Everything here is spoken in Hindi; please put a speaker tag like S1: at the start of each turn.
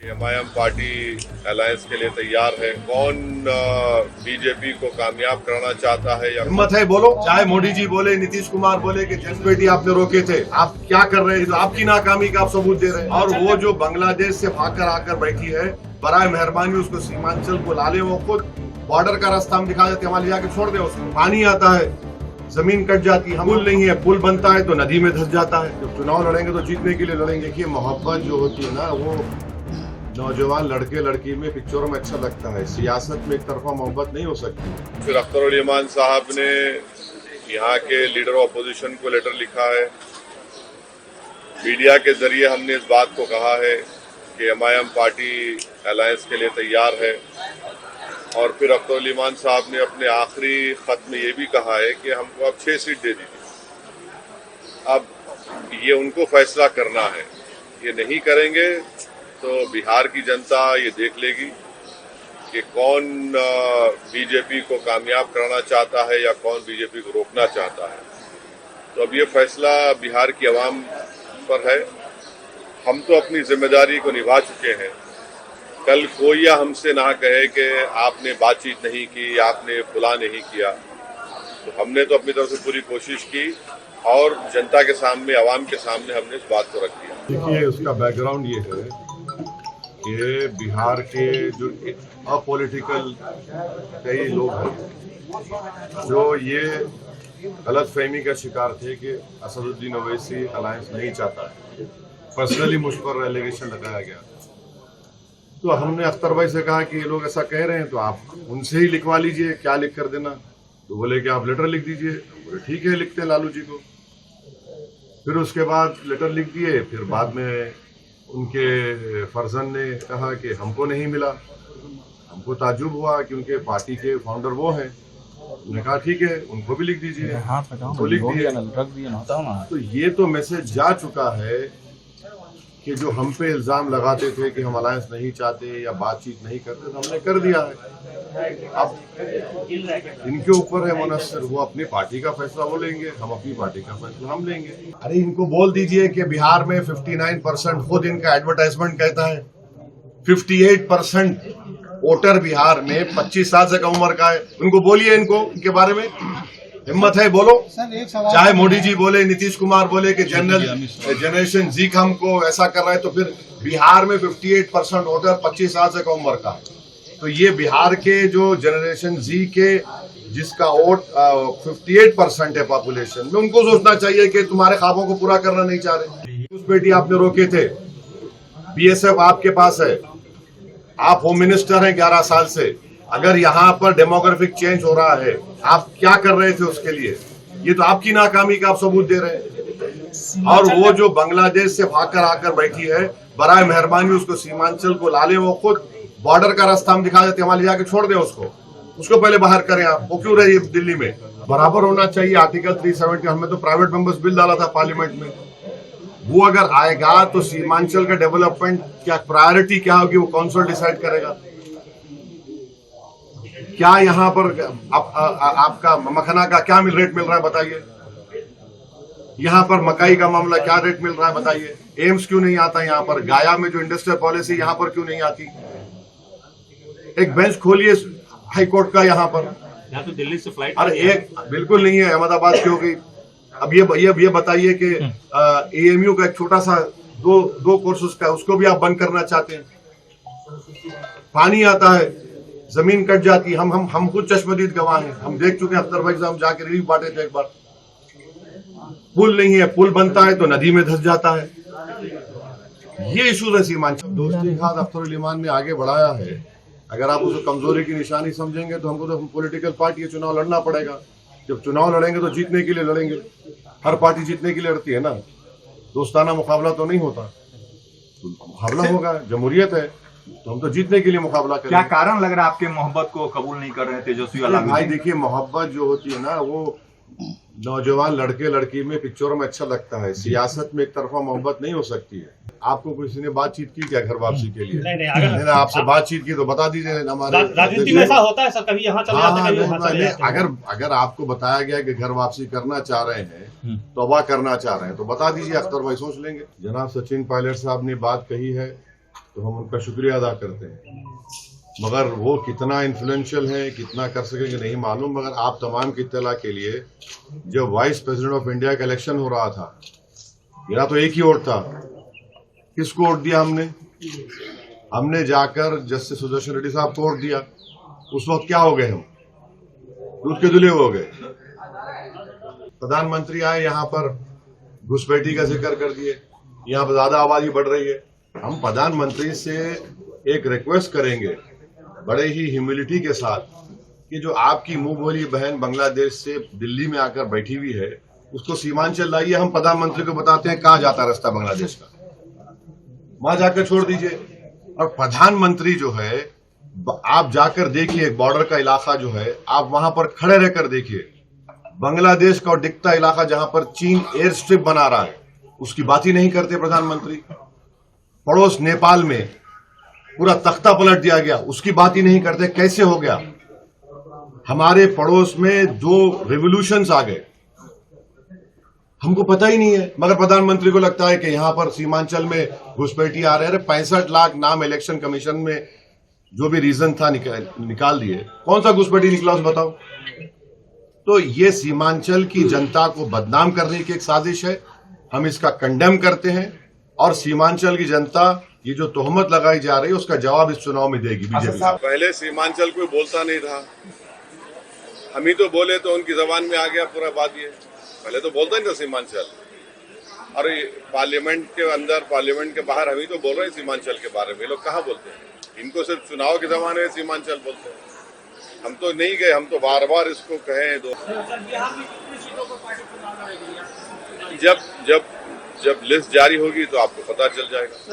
S1: एमआईएम पार्टी अलायंस के लिए तैयार है। कौन बीजेपी को कामयाब कराना चाहता है या
S2: हिम्मत है बोलो। चाहे मोदी जी बोले, नीतीश कुमार बोले कि जनपेटी आपने रोके थे, आप क्या कर रहे हैं? तो आपकी नाकामी का आप सबूत दे रहे हैं। और वो जो बांग्लादेश से भागकर आकर बैठी है, बराए मेहरबानी उसको सीमांचल को ला ले। वो खुद बॉर्डर का रास्ता हम दिखा देते, वहां ले जाके छोड़ दे उसको। पानी आता है, जमीन कट जाती है, पुल नहीं है, पुल बनता है तो नदी में धंस जाता है। जब चुनाव लड़ेंगे तो जीतने के लिए लड़ेंगे। देखिए, मोहब्बत जो होती है ना, वो नौजवान लड़के लड़की में पिक्चरों में अच्छा लगता है। सियासत में एक तरफा मोहब्बत नहीं हो सकती।
S1: फिर अख्तर उल ईमान साहब ने यहाँ के लीडर ऑफ अपोजिशन को लेटर लिखा है। मीडिया के जरिए हमने इस बात को कहा है कि एमआईएम पार्टी अलायंस के लिए तैयार है। और फिर अख्तर उल ईमान साहब ने अपने आखिरी खत में ये भी कहा है कि हमको अब 6 सीट दे दीजिए। अब ये उनको फैसला करना है। ये नहीं करेंगे तो बिहार की जनता ये देख लेगी कि कौन बीजेपी को कामयाब कराना चाहता है या कौन बीजेपी को रोकना चाहता है। तो अब ये फैसला बिहार की आवाम पर है। हम तो अपनी जिम्मेदारी को निभा चुके हैं। कल कोई हमसे ना कहे कि आपने बातचीत नहीं की, आपने फुला नहीं किया। तो हमने तो अपनी तरफ से पूरी कोशिश की और जनता के सामने, आवाम के सामने हमने इस बात को रख दिया।
S2: देखिए, उसका बैकग्राउंड ये है कि बिहार के जो अपॉलिटिकल कई लोग हैं जो ये गलतफहमी का शिकार थे कि असदुद्दीन ओवैसी अलायंस नहीं चाहता है। पर्सनली मुझ पर एलिगेशन लगाया गया। तो हमने अख्तर भाई से कहा कि ये लोग ऐसा कह रहे हैं तो आप उनसे ही लिखवा लीजिए, क्या लिख कर देना। तो बोले कि आप लेटर लिख दीजिए। बोले ठीक है, लिखते हैं लालू जी को। फिर उसके बाद लेटर लिख दिए। फिर बाद में उनके फर्जन ने कहा कि हमको नहीं मिला। हमको ताज्जुब हुआ कि उनके पार्टी के फाउंडर वो हैं। उन्होंने कहा ठीक है, उनको भी लिख दीजिए। तो लिख दिए। तो ये तो मैसेज जा चुका है कि जो हम पे इल्जाम लगाते थे कि हम अलायंस नहीं चाहते या बातचीत नहीं करते, तो हमने कर दिया है। अब इनके ऊपर है मुनस्सिर, वो अपनी पार्टी का फैसला वो लेंगे, हम अपनी पार्टी का फैसला हम लेंगे। अरे इनको बोल दीजिए कि बिहार में 59% खुद इनका एडवर्टाइजमेंट कहता है। 58% वोटर बिहार में 25 साल से कम उम्र का है। उनको बोलिए, इनके बारे में हिम्मत है बोलो। चाहे मोदी जी बोले, नीतीश कुमार बोले कि जनरेशन जी हमको ऐसा कर रहा है, तो फिर बिहार में 58% वोटर 25 साल से कम उम्र का है। तो ये बिहार के जो जनरेशन जी के जिसका वोट 58% है पॉपुलेशन में, उनको सोचना चाहिए कि तुम्हारे ख्वाबों को पूरा करना नहीं चाह रहे। उस बेटी आपने रोके थे, बीएसएफ आपके पास है, आप होम मिनिस्टर हैं 11 साल से। अगर यहाँ पर डेमोग्राफिक चेंज हो रहा है, आप क्या कर रहे थे उसके लिए? ये तो आपकी नाकामी का आप सबूत दे रहे हैं। और वो जो बांग्लादेश से भागकर आकर बैठी है, बराए मेहरबानी उसको सीमांचल को ला ले। वो खुद बॉर्डर का रास्ता हम दिखा देते, वहां ले जाके छोड़ दे उसको पहले बाहर करें। आप वो क्यों रही दिल्ली में? बराबर होना चाहिए। आर्टिकल 370 हमने तो प्राइवेट मेंबर्स बिल डाला था पार्लियामेंट में। वो अगर आएगा तो सीमांचल का डेवलपमेंट क्या प्रायोरिटी क्या होगी, वो काउंसिल डिसाइड करेगा। क्या यहाँ पर आपका मखना का क्या रेट मिल रहा है बताइए? यहाँ पर मकाई का मामला क्या रेट मिल रहा है बताइए? एम्स क्यों नहीं आता यहाँ पर? गाया में जो इंडस्ट्रियल पॉलिसी यहाँ पर क्यों नहीं आती? एक बेंच खोलिए हाईकोर्ट का यहाँ पर।
S3: यहाँ तो दिल्ली से फ्लाइट,
S2: अरे एक बिल्कुल नहीं है, अहमदाबाद की हो गई। अब ये बताइए कि एएमयू का एक छोटा सा दो कोर्सेज का, उसको भी आप बंद करना चाहते हैं। पानी आता है, जमीन कट जाती है। हम खुद चश्मदीद गवाह हैं। हम देख चुके हैं। अख्तर भाई से हम जाके रिलीफ बांटे थे एक बार। पुल नहीं है, पुल बनता है तो नदी में धंस जाता है। ये इशू है सीमांचल। दोस्ती के साथ अख्तर उल ईमान ने आगे बढ़ाया है। अगर आप उसे कमजोरी की निशानी समझेंगे तो हमको तो पॉलिटिकल पार्टी के चुनाव लड़ना पड़ेगा। जब चुनाव लड़ेंगे तो जीतने के लिए लड़ेंगे। हर पार्टी जीतने के लिए लड़ती है ना, दोस्ताना मुकाबला तो नहीं होता। तो मुकाबला होगा, जमहूरियत है, तो हम तो जीतने के लिए मुकाबला करेंगे।
S4: क्या कारण लग रहा है आपके मोहब्बत को कबूल नहीं कर रहे तेजस्वी वाला?
S2: भाई देखिए, मोहब्बत जो होती है ना, वो नौजवान लड़के लड़की में पिक्चरों में अच्छा लगता है। सियासत में एक तरफा मोहब्बत नहीं हो सकती है। आपको किसी ने बातचीत की क्या घर वापसी के लिए? नहीं, आपसे बातचीत की तो बता दीजिए। हमारे
S3: राजनीति में ऐसा होता है सर, कभी यहाँ चले जाते हैं, कभी वहाँ चले जाते हैं।
S2: अगर आपको बताया गया कि घर वापसी करना चाह रहे हैं, तौबा करना चाह रहे हैं, तो बता दीजिए। अख्तर भाई सोच लेंगे। जनाब सचिन पायलट साहब ने बात कही है तो हम उनका शुक्रिया अदा करते हैं, मगर वो कितना इन्फ्लुएंशियल है, कितना कर सकेंगे नहीं मालूम। मगर आप तमाम की इत्तला के लिए, जब वाइस प्रेसिडेंट ऑफ इंडिया का इलेक्शन हो रहा था, मेरा तो एक ही वोट था, किसको वोट दिया हमने जाकर जस्टिस सुदर्शन रेड्डी साहब को वोट दिया। उस वक्त क्या हो गए, हम दूध के धुले हो गए। प्रधानमंत्री आए, यहाँ पर घुसपैठी का जिक्र कर दिए, यहाँ पर ज्यादा आबादी बढ़ रही है। हम प्रधानमंत्री से एक रिक्वेस्ट करेंगे बड़े ही ह्यूमिलिटी के साथ कि जो आपकी मुंह बोली बहन बांग्लादेश से दिल्ली में आकर बैठी हुई है, उसको सीमांचल लाइए। हम प्रधानमंत्री को बताते हैं कहाँ जाता रास्ता बांग्लादेश का, वहां जाकर छोड़ दीजिए। और प्रधानमंत्री जो है, आप जाकर देखिए बॉर्डर का इलाका जो है, आप वहां पर खड़े रहकर देखिए, बांग्लादेश का दिखता इलाका जहां पर चीन एयर स्ट्रिप बना रहा है, उसकी बात ही नहीं करते प्रधानमंत्री। पड़ोस नेपाल में पूरा तख्ता पलट दिया गया, उसकी बात ही नहीं करते। कैसे हो गया? हमारे पड़ोस में 2 रिवॉल्यूशंस आ गए, हमको पता ही नहीं है। मगर प्रधानमंत्री को लगता है कि यहां पर सीमांचल में घुसपैठी आ रहे हैं। 65 लाख नाम इलेक्शन कमीशन में जो भी रीजन था निकाल दिए, कौन सा घुसपैठी निकला उस बताओ। तो ये सीमांचल की जनता को बदनाम करने की एक साजिश है, हम इसका कंडेम करते हैं। और सीमांचल की जनता ये जो तोहमत लगाई जा रही है, उसका जवाब इस चुनाव में देगी बीजेपी।
S1: पहले सीमांचल कोई बोलता नहीं था, हम ही तो बोले तो उनकी जबान में आ गया पूरा बात। ये पहले तो बोलता नहीं था सीमांचल, और पार्लियामेंट के अंदर पार्लियामेंट के बाहर हम ही तो बोल रहे हैं सीमांचल के बारे में। ये लोग कहाँ बोलते हैं? इनको सिर्फ चुनाव के जमाने में सीमांचल बोलते हैं। हम तो नहीं गए, हम तो बार बार इसको कहें। जब लिस्ट जारी होगी तो आपको पता चल जाएगा।